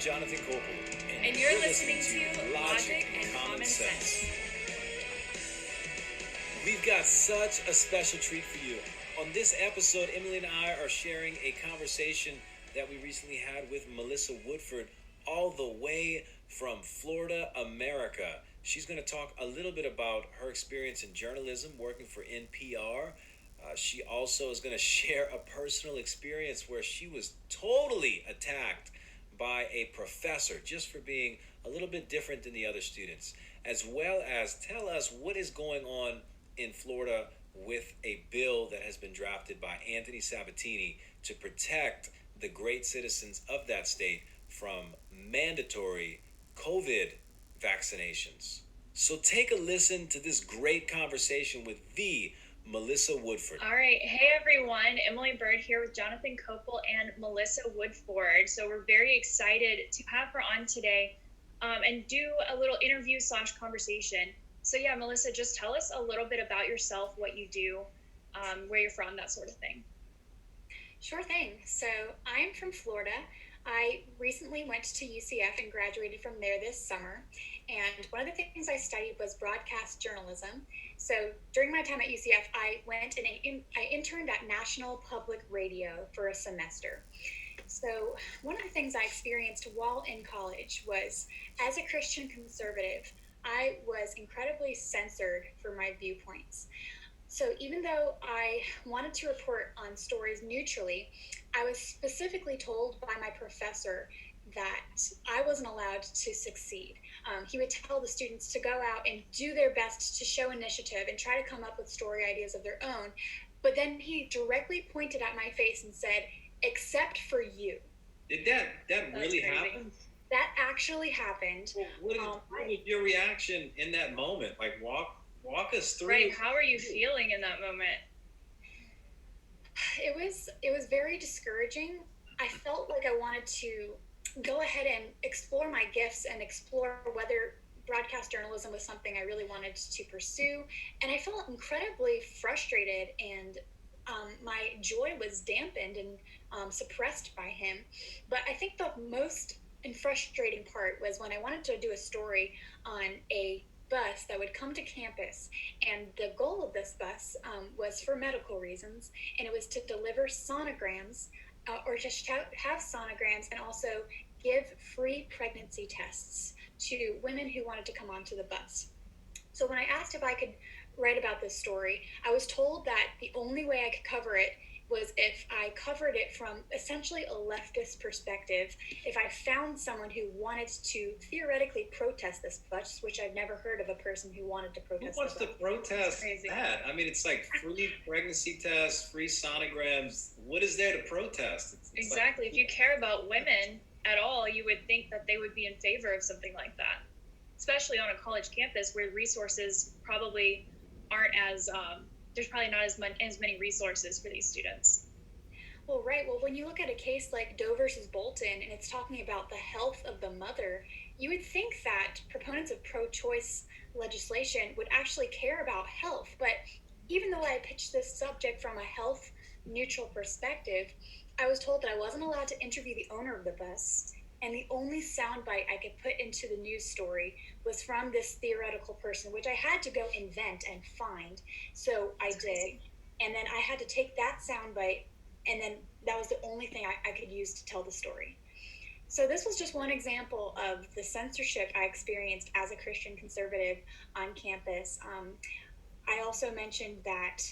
Jonathan Copel, and you're listening to Logic and Common Sense. We've got such a special treat for you. On this episode, Emily and I are sharing a conversation that we recently had with Melissa Woodford, all the way from Florida, America. She's going to talk a little bit about her experience in journalism, working for NPR. She also is going to share a personal experience where she was totally attacked by a professor just for being a little bit different than the other students, as well as tell us what is going on in Florida with a bill that has been drafted by Anthony Sabatini to protect the great citizens of that state from mandatory COVID vaccinations. So take a listen to this great conversation with the Melissa Woodford. All right. Hey, everyone. Emily Bird here with Jonathan Copel and Melissa Woodford. So we're very excited to have her on today and do a little interview / conversation. So yeah, Melissa, just tell us a little bit about yourself, what you do, where you're from, that sort of thing. Sure thing. So I'm from Florida. I recently went to UCF and graduated from there this summer. And one of the things I studied was broadcast journalism. So during my time at UCF, I went and I interned at National Public Radio for a semester. So one of the things I experienced while in college was, as a Christian conservative, I was incredibly censored for my viewpoints. So even though I wanted to report on stories neutrally, I was specifically told by my professor that I wasn't allowed to succeed. He would tell the students to go out and do their best to show initiative and try to come up with story ideas of their own. But then he directly pointed at my face and said, "Except for you." Did that really happen? That actually happened. Well, what was your reaction in that moment? Like, walk us through. Right. How are you feeling in that moment? It was very discouraging. I felt like I wanted to go ahead and explore my gifts and explore whether broadcast journalism was something I really wanted to pursue. And I felt incredibly frustrated, and my joy was dampened and suppressed by him. But I think the most frustrating part was when I wanted to do a story on a bus that would come to campus, and the goal of this bus was for medical reasons, and it was to deliver sonograms or just have sonograms and also give free pregnancy tests to women who wanted to come onto the bus. So when I asked if I could write about this story, I was told that the only way I could cover it was if I covered it from essentially a leftist perspective, if I found someone who wanted to theoretically protest this bus, which I've never heard of a person who wanted to protest. Who wants to protest that? I mean, it's like free pregnancy tests, free sonograms. What is there to protest? It's exactly. Like, if you care about women at all, you would think that they would be in favor of something like that, especially on a college campus where resources probably aren't as there's probably not as many resources for these students. Well, right. Well, when you look at a case like Doe versus Bolton, and it's talking about the health of the mother, you would think that proponents of pro-choice legislation would actually care about health. But even though I pitched this subject from a health neutral perspective, I was told that I wasn't allowed to interview the owner of the bus, and the only soundbite I could put into the news story was from this theoretical person, which I had to go invent and find. So I did. And then I had to take that soundbite, and then that was the only thing I could use to tell the story. So this was just one example of the censorship I experienced as a Christian conservative on campus. I also mentioned that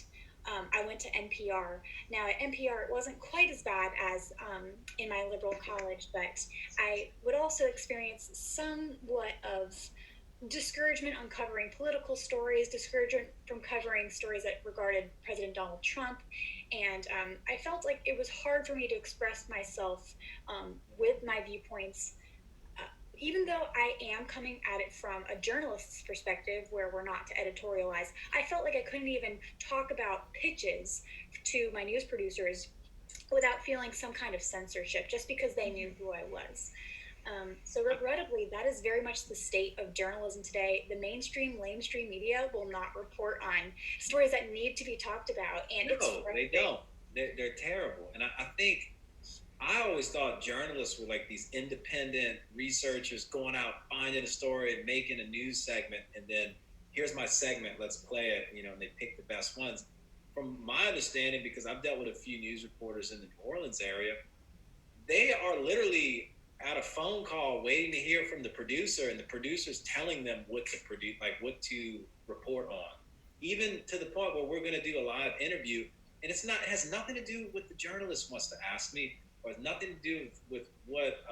I went to NPR. Now at NPR, it wasn't quite as bad as in my liberal college, but I would also experience somewhat of discouragement on covering political stories, discouragement from covering stories that regarded President Donald Trump. And I felt like it was hard for me to express myself with my viewpoints, even though I am coming at it from a journalist's perspective where we're not to editorialize. I felt like I couldn't even talk about pitches to my news producers without feeling some kind of censorship just because they knew who I was. So regrettably, that is very much the state of journalism today. The lamestream media will not report on stories that need to be talked about. And no, they don't. They're terrible. And I think I always thought journalists were like these independent researchers going out, finding a story and making a news segment. And then here's my segment, let's play it, and they pick the best ones. From my understanding, because I've dealt with a few news reporters in the New Orleans area, they are literally at a phone call waiting to hear from the producer, and the producer's telling them what to produce, like what to report on. Even to the point where we're going to do a live interview, and it has nothing to do with what the journalist wants to ask me, or nothing to do with what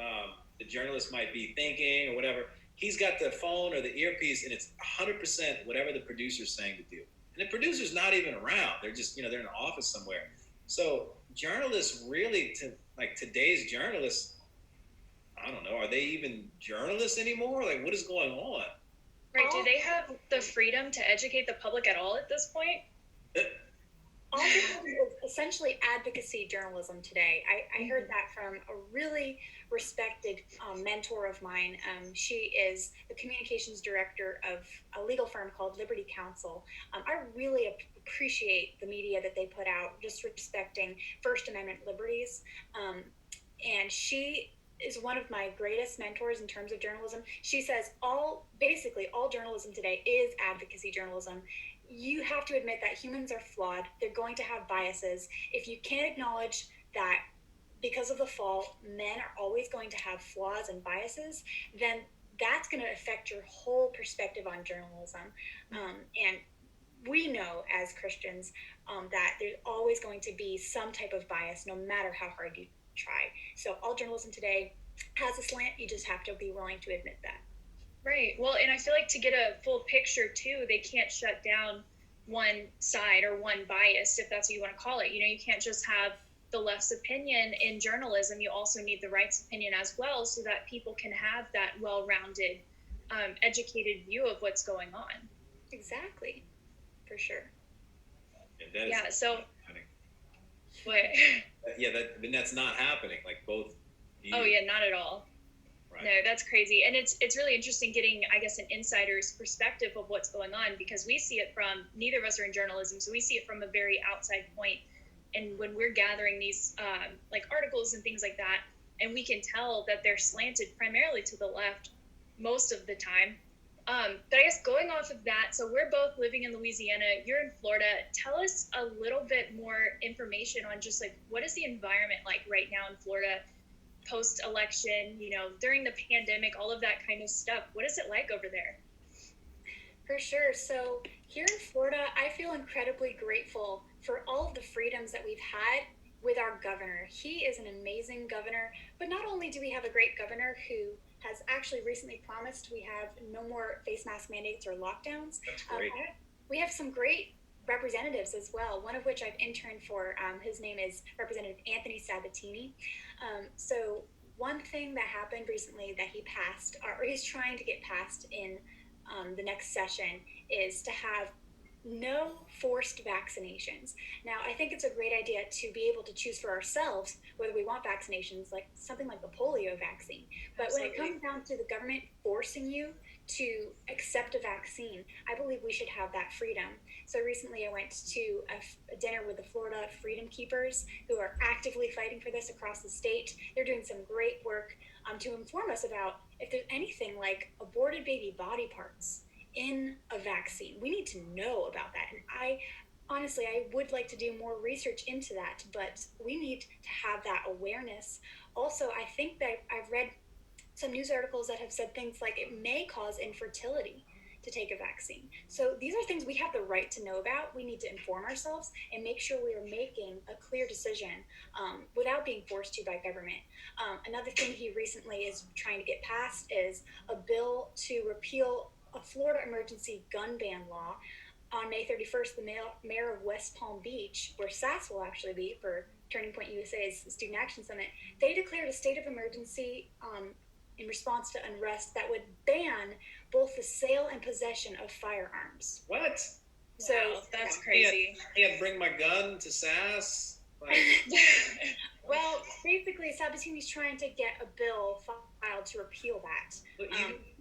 the journalist might be thinking or whatever. He's got the phone or the earpiece, and it's 100% whatever the producer's saying to do. And the producer's not even around. They're just, they're in an office somewhere. So journalists really, like today's journalists, I don't know, are they even journalists anymore? Like, what is going on? Right. Do they have the freedom to educate the public at all at this point? All journalism is essentially advocacy journalism today. I heard that from a really respected mentor of mine. She is the communications director of a legal firm called Liberty Counsel. I really appreciate the media that they put out, just respecting First Amendment liberties. And she is one of my greatest mentors in terms of journalism. She says basically all journalism today is advocacy journalism. You have to admit that humans are flawed. They're going to have biases. If you can't acknowledge that because of the fall, men are always going to have flaws and biases, then that's going to affect your whole perspective on journalism. And we know as Christians that there's always going to be some type of bias, no matter how hard you try. So all journalism today has a slant. You just have to be willing to admit that. Right. Well, and I feel like to get a full picture too, they can't shut down one side or one bias, if that's what you want to call it. You can't just have the left's opinion in journalism. You also need the right's opinion as well, so that people can have that well-rounded, educated view of what's going on. Exactly. For sure. Yeah. So. What? Yeah, that's not happening. Like both. Oh yeah, not at all. Right. No, that's crazy. And it's really interesting getting, I guess, an insider's perspective of what's going on, because we see it from, neither of us are in journalism, so we see it from a very outside point. And when we're gathering these like articles and things like that, and we can tell that they're slanted primarily to the left most of the time. But I guess going off of that, so we're both living in Louisiana, you're in Florida. Tell us a little bit more information on just like, what is the environment like right now in Florida? Post-election, during the pandemic, all of that kind of stuff. What is it like over there? For sure. So here in Florida, I feel incredibly grateful for all of the freedoms that we've had with our governor. He is an amazing governor, but not only do we have a great governor who has actually recently promised we have no more face mask mandates or lockdowns. That's great. We have some great representatives as well, one of which I've interned for. His name is Representative Anthony Sabatini. So one thing that happened recently that he passed, or he's trying to get passed in the next session, is to have no forced vaccinations. Now, I think it's a great idea to be able to choose for ourselves whether we want vaccinations, like something like the polio vaccine. But Absolutely. When it comes down to the government forcing you to accept a vaccine, I believe we should have that freedom. So recently I went to a dinner with the Florida Freedom Keepers, who are actively fighting for this across the state. They're doing some great work to inform us about if there's anything like aborted baby body parts in a vaccine. We need to know about that. And I would like to do more research into that, but we need to have that awareness. Also, I think that I've read some news articles that have said things like it may cause infertility to take a vaccine. So these are things we have the right to know about. We need to inform ourselves and make sure we are making a clear decision without being forced to by government. Another thing he recently is trying to get passed is a bill to repeal a Florida emergency gun ban law. On May 31st, the mayor of West Palm Beach, where SAS will actually be for Turning Point USA's Student Action Summit, they declared a state of emergency in response to unrest that would ban both the sale and possession of firearms. What? So wow, that's crazy. I can't bring my gun to SAS? Like... Well, basically, Sabatini's trying to get a bill filed to repeal that. But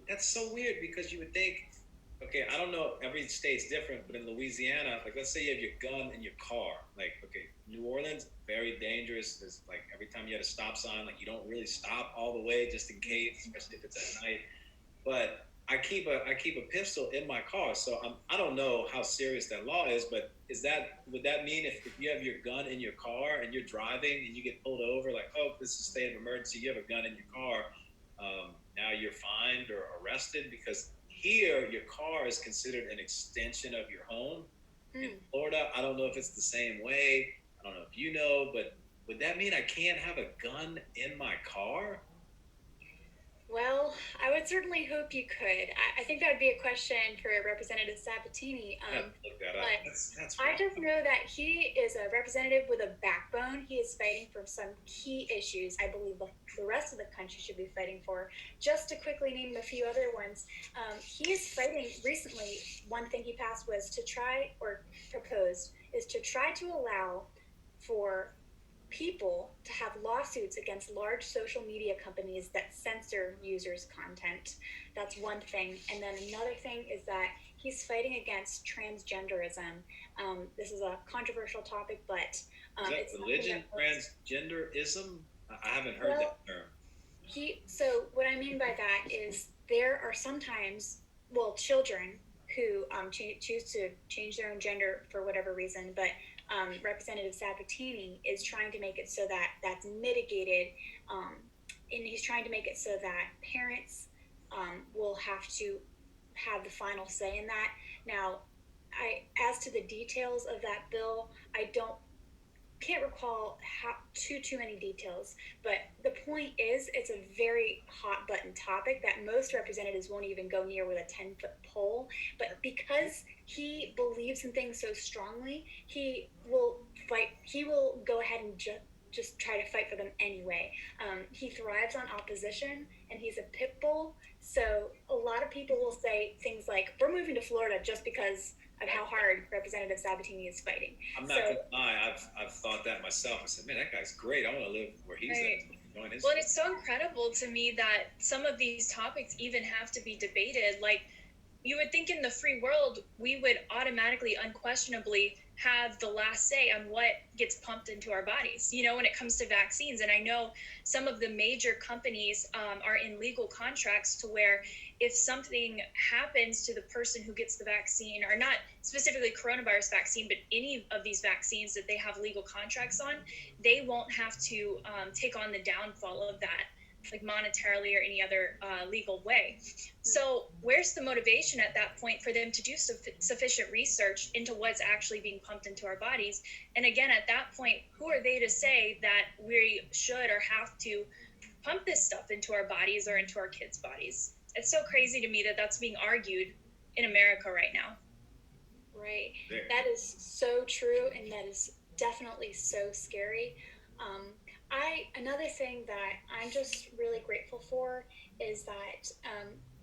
that's so weird, because you would think Okay, I don't know. Every state's different, but in Louisiana, like let's say you have your gun in your car. Like, okay, New Orleans, very dangerous. There's like every time you had a stop sign, like you don't really stop all the way just in case, especially if it's at night. But I keep a pistol in my car, so I don't know how serious that law is. But would that mean if you have your gun in your car and you're driving and you get pulled over, like, oh, this is a state of emergency, you have a gun in your car, now you're fined or arrested? Because here your car is considered an extension of your home. In Florida, I don't know if it's the same way. I don't know if you know, but would that mean I can't have a gun in my car? Well, I would certainly hope you could. I think that would be a question for Representative Sabatini. I have to look that up. But That's I just know that he is a representative with a backbone. He is fighting for some key issues I believe the rest of the country should be fighting for. Just to quickly name a few other ones, he is fighting recently. One thing he passed was to try, or proposed, is to try to allow for people to have lawsuits against large social media companies that censor users' content. That's one thing. And then another thing is that he's fighting against transgenderism. This is a controversial topic, but Is it's that religion, transgenderism? I haven't heard that term. So what I mean by that is there are sometimes, well, children who choose to change their own gender for whatever reason, but Representative Sabatini is trying to make it so that that's mitigated, and he's trying to make it so that parents will have to have the final say in that. Now, as to the details of that bill, I can't recall how too many details, but the point is it's a very hot button topic that most representatives won't even go near with a 10-foot pole. But because he believes in things so strongly, he will fight. He will go ahead and just try to fight for them anyway. He thrives on opposition, and he's a pit bull. So a lot of people will say things like, "We're moving to Florida just because of how hard Representative Sabatini is fighting." I'm not gonna lie, I've thought that myself. I said, man, that guy's great. I want to live where he's Right. at. Well, and it's so incredible to me that some of these topics even have to be debated. Like, you would think in the free world, we would automatically, unquestionably have the last say on what gets pumped into our bodies, when it comes to vaccines. And I know some of the major companies are in legal contracts to where if something happens to the person who gets the vaccine, or not specifically coronavirus vaccine, but any of these vaccines that they have legal contracts on, they won't have to take on the downfall of that, like monetarily or any other legal way. So where's the motivation at that point for them to do sufficient research into what's actually being pumped into our bodies? And again, at that point, who are they to say that we should or have to pump this stuff into our bodies or into our kids' bodies? It's so crazy to me that that's being argued in America right now. Right. That is so true, and that is definitely so scary. Another thing that I'm just really grateful for is that,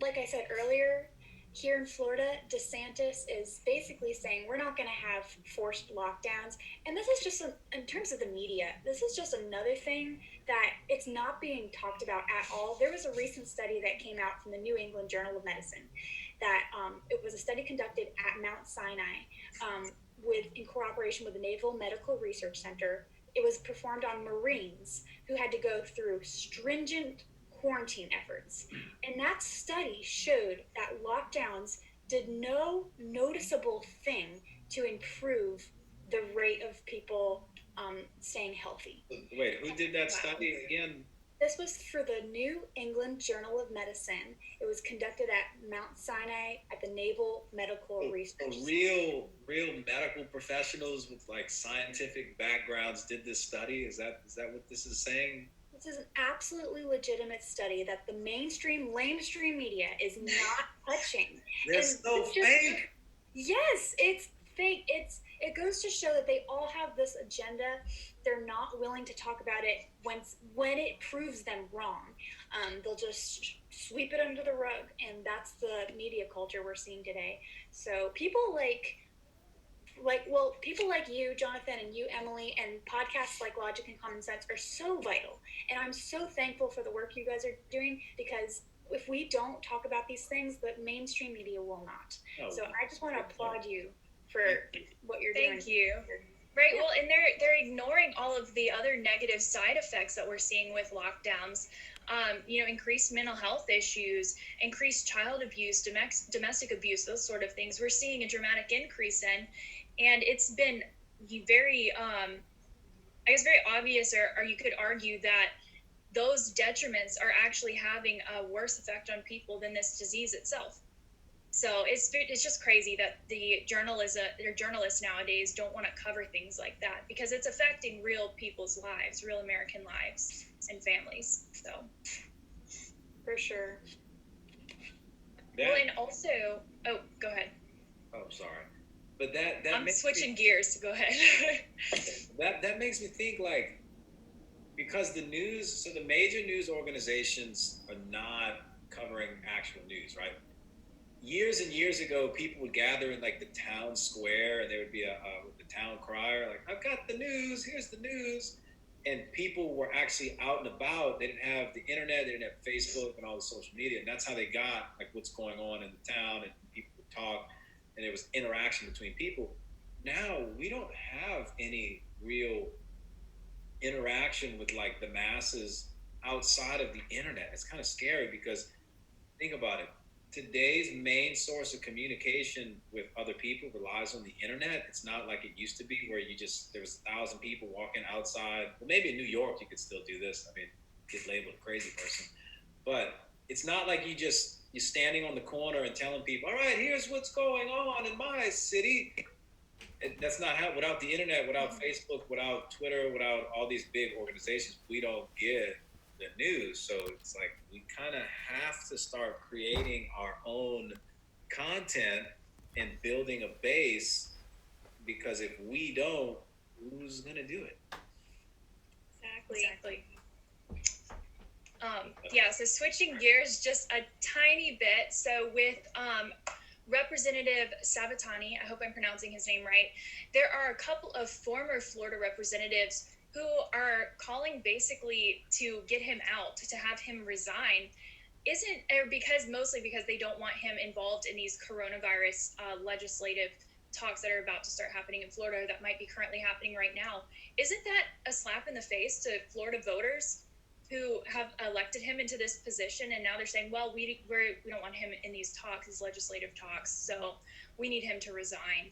like I said earlier, here in Florida, DeSantis is basically saying we're not going to have forced lockdowns. And this is just, in terms of the media, this is just another thing that it's not being talked about at all. There was a recent study that came out from the New England Journal of Medicine that it was a study conducted at Mount Sinai in cooperation with the Naval Medical Research Center. It was performed on Marines who had to go through stringent quarantine efforts. And that study showed that lockdowns did no noticeable thing to improve the rate of people staying healthy. Wait, who did that study again? This was for the New England Journal of Medicine. It was conducted at Mount Sinai at the Naval Medical Research. So real medical professionals with like scientific backgrounds did this study. Is that what this is saying? This is an absolutely legitimate study that the lamestream media is not touching. It's so fake. Yes, it's fake. It goes to show that they all have this agenda. They're not willing to talk about it when it proves them wrong. They'll just sweep it under the rug, and that's the media culture we're seeing today. So people people like you, Jonathan, and you, Emily, and podcasts like Logic and Common Sense are so vital. And I'm so thankful for the work you guys are doing, because if we don't talk about these things, the mainstream media will not. No, So I just want to applaud you for what you're doing. Thank you. Right. Well, and they're ignoring all of the other negative side effects that we're seeing with lockdowns. Increased mental health issues, increased child abuse, domestic abuse, those sort of things. We're seeing a dramatic increase in, and it's been very, I guess, very obvious, or you could argue that those detriments are actually having a worse effect on people than this disease itself. So it's just crazy that the journalists nowadays don't want to cover things like that, because it's affecting real people's lives, real American lives and families. So for sure. Well, and also, oh, go ahead. Oh, sorry, but that I'm switching gears. Go ahead. that makes me think, like, because the major news organizations are not covering actual news, right? Years and years ago, people would gather in like the town square, and there would be the town crier, like, "I've got the news. Here's the news," and people were actually out and about. They didn't have the internet, they didn't have Facebook and all the social media, and that's how they got like what's going on in the town, and people would talk, and there was interaction between people. Now we don't have any real interaction with like the masses outside of the internet. It's kind of scary, because think about it. Today's main source of communication with other people relies on the internet. It's not like it used to be, where there was 1,000 people walking outside. Well, maybe in New York you could still do this. I mean, get labeled a crazy person, but it's not like you're standing on the corner and telling people, "All right, here's what's going on in my city." That's not how. Without the internet, without Facebook, without Twitter, without all these big organizations, we don't get the news. So it's like we kind of have to start creating our own content and building a base, because if we don't, who's going to do it? Exactly. So switching gears just a tiny bit. So with Representative Sabatini, I hope I'm pronouncing his name right, there are a couple of former Florida representatives who are calling basically to get him out, to have him resign. Mostly because they don't want him involved in these coronavirus legislative talks that are about to start happening in Florida, that might be currently happening right now. Isn't that a slap in the face to Florida voters who have elected him into this position, and now they're saying, well, we don't want him in these talks, these legislative talks, so we need him to resign?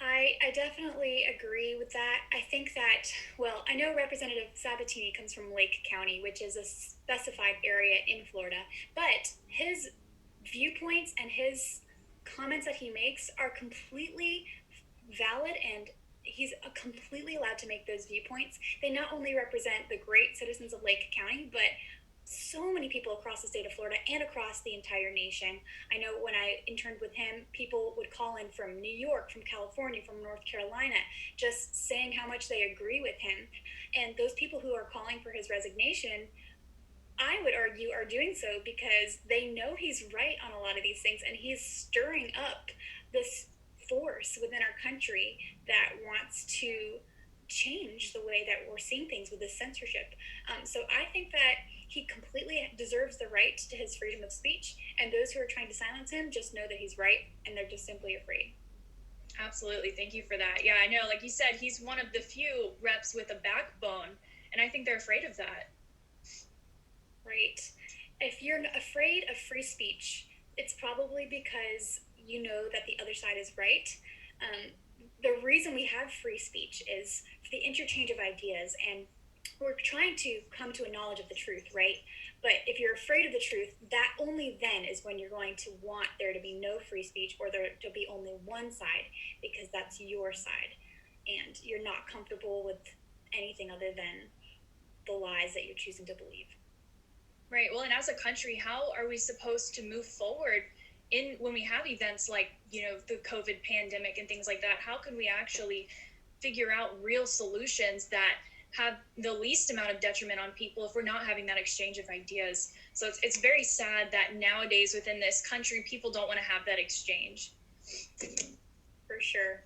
I definitely agree with that. I think that, well, I know Representative Sabatini comes from Lake County, which is a specified area in Florida, but his viewpoints and his comments that he makes are completely valid, and he's completely allowed to make those viewpoints. They not only represent the great citizens of Lake County, but so many people across the state of Florida and across the entire nation. I know when I interned with him, people would call in from New York, from California, from North Carolina, just saying how much they agree with him. And those people who are calling for his resignation, I would argue, are doing so because they know he's right on a lot of these things, and he's stirring up this force within our country that wants to change the way that we're seeing things with this censorship. So I think that he completely deserves the right to his freedom of speech, and those who are trying to silence him just know that he's right, and they're just simply afraid. Absolutely. Thank you for that. Yeah, I know. Like you said, he's one of the few reps with a backbone, and I think they're afraid of that. Right. If you're afraid of free speech, it's probably because you know that the other side is right. The reason we have free speech is for the interchange of ideas, and we're trying to come to a knowledge of the truth, right? But if you're afraid of the truth, that only then is when you're going to want there to be no free speech, or there to be only one side, because that's your side, and you're not comfortable with anything other than the lies that you're choosing to believe. Right. Well, and as a country, how are we supposed to move forward when we have events like, the COVID pandemic and things like that? How can we actually figure out real solutions that have the least amount of detriment on people if we're not having that exchange of ideas? So it's very sad that nowadays within this country, people don't want to have that exchange. For sure.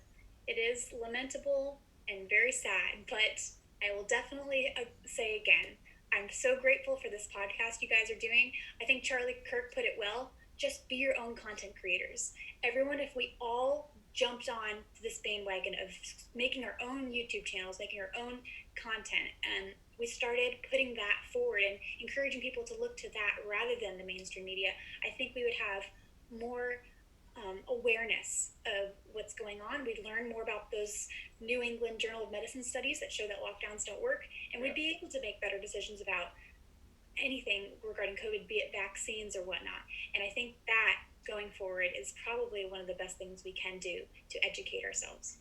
It is lamentable and very sad, but I will definitely say again, I'm so grateful for this podcast you guys are doing. I think Charlie Kirk put it well. Just be your own content creators. Everyone, if we all jumped on this bandwagon of making our own YouTube channels, making our own content, and we started putting that forward and encouraging people to look to that rather than the mainstream media, I think we would have more awareness of what's going on. We'd learn more about those New England Journal of Medicine studies that show that lockdowns don't work, and we'd be able to make better decisions about anything regarding COVID, be it vaccines or whatnot. And I think that going forward is probably one of the best things we can do to educate ourselves.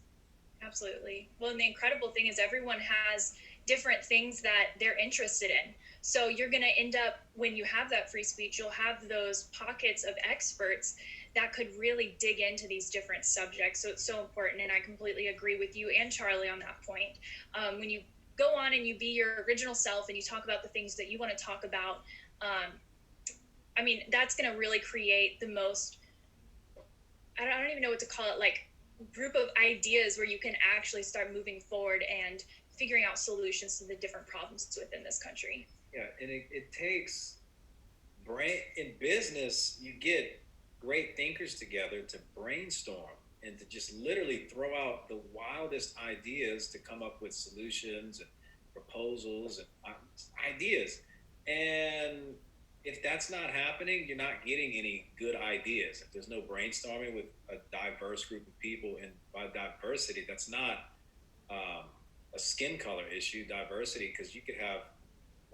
Absolutely. Well, and the incredible thing is everyone has different things that they're interested in. So you're going to end up, when you have that free speech, you'll have those pockets of experts that could really dig into these different subjects. So it's so important. And I completely agree with you and Charlie on that point. When you go on and you be your original self and you talk about the things that you want to talk about, I mean, that's going to really create the most, I don't even know what to call it, like group of ideas where you can actually start moving forward and figuring out solutions to the different problems within this country. Yeah, and it takes in business, you get great thinkers together to brainstorm and to just literally throw out the wildest ideas to come up with solutions and proposals and ideas. And if that's not happening, you're not getting any good ideas. If there's no brainstorming with a diverse group of people, and by diversity, that's not a skin color issue, diversity, because you could have,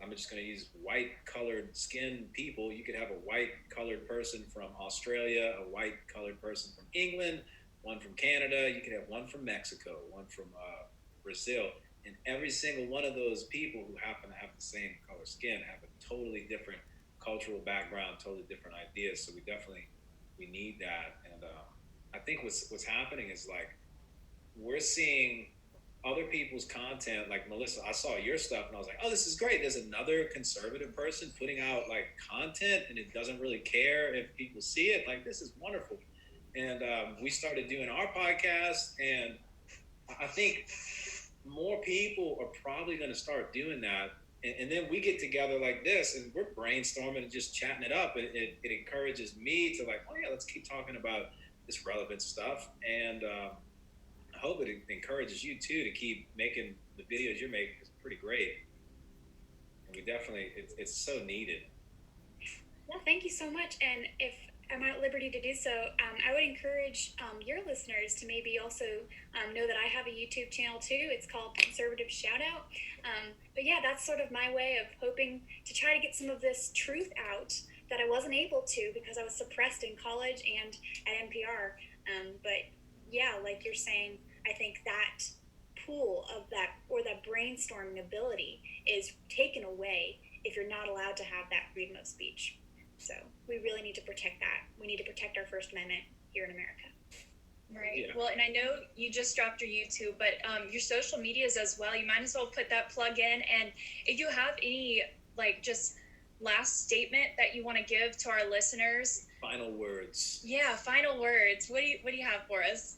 I'm just going to use white colored skin people. You could have a white colored person from Australia, a white colored person from England, one from Canada. You could have one from Mexico, one from Brazil. And every single one of those people who happen to have the same color skin have a totally different cultural background, totally different ideas. So we need that. And I think what's happening is like we're seeing other people's content. Like Melissa, I saw your stuff and I was like, oh, this is great. There's another conservative person putting out like content and it doesn't really care if people see it. Like, this is wonderful. And we started doing our podcast, and I think more people are probably going to start doing that. And then we get together like this and we're brainstorming and just chatting it up. It encourages me to like, oh yeah, let's keep talking about this relevant stuff. And I hope it encourages you too to keep making the videos you're making. It's pretty great. And we definitely, it's so needed. Well, thank you so much. And if I'm at liberty to do so, I would encourage your listeners to maybe also know that I have a YouTube channel too. It's called Conservative Shoutout. But yeah, that's sort of my way of hoping to try to get some of this truth out that I wasn't able to because I was suppressed in college and at NPR. But yeah, like you're saying, I think that pool of that, or that brainstorming ability, is taken away if you're not allowed to have that freedom of speech. So we really need to protect that. We need to protect our First Amendment here in America. Right. Yeah. Well, and I know you just dropped your YouTube, but your social medias as well. You might as well put that plug in. And if you have any, like, just last statement that you want to give to our listeners. Final words. Yeah, final words. What do you have for us?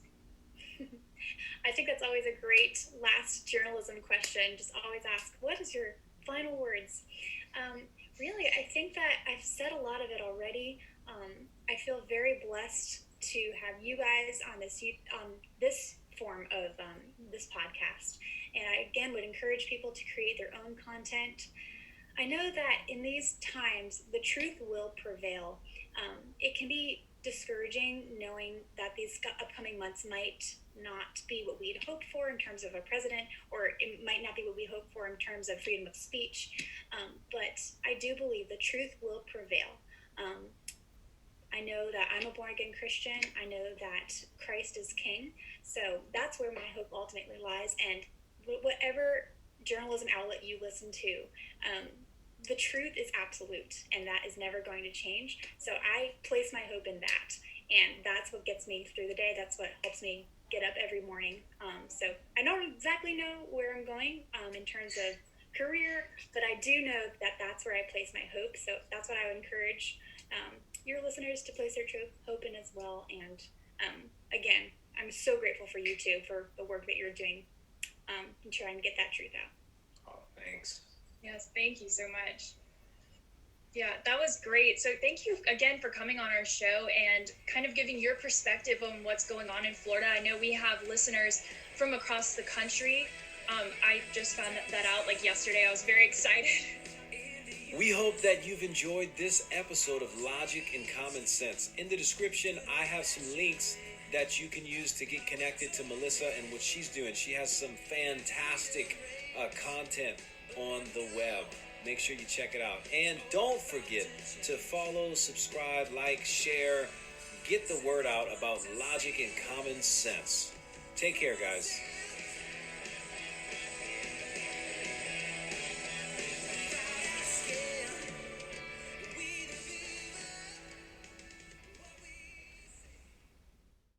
I think that's always a great last journalism question. Just always ask, what is your final words? Really, I think that I've said a lot of it already. I feel very blessed to have you guys on this form of this podcast. And I, again, would encourage people to create their own content. I know that in these times, the truth will prevail. It can be discouraging knowing that these upcoming months might not be what we'd hoped for in terms of a president, or it might not be what we hoped for in terms of freedom of speech. But I do believe the truth will prevail. I know that I'm a born-again Christian. I know that Christ is king. So that's where my hope ultimately lies. And whatever journalism outlet you listen to, the truth is absolute, and that is never going to change. So I place my hope in that, and that's what gets me through the day. That's what helps me get up every morning. So I don't exactly know where I'm going in terms of career, but I do know that that's where I place my hope. So that's what I would encourage your listeners to place their hope in as well. And again, I'm so grateful for you too, for the work that you're doing and trying to get that truth out. Oh, thanks. Yes, thank you so much. Yeah, that was great. So thank you again for coming on our show and kind of giving your perspective on what's going on in Florida. I know we have listeners from across the country. I just found that out like yesterday. I was very excited. We hope that you've enjoyed this episode of Logic and Common Sense. In the description, I have some links that you can use to get connected to Melissa and what she's doing. She has some fantastic content on the web. Make sure you check it out. And don't forget to follow, subscribe, like, share, get the word out about logic and common sense. Take care, guys.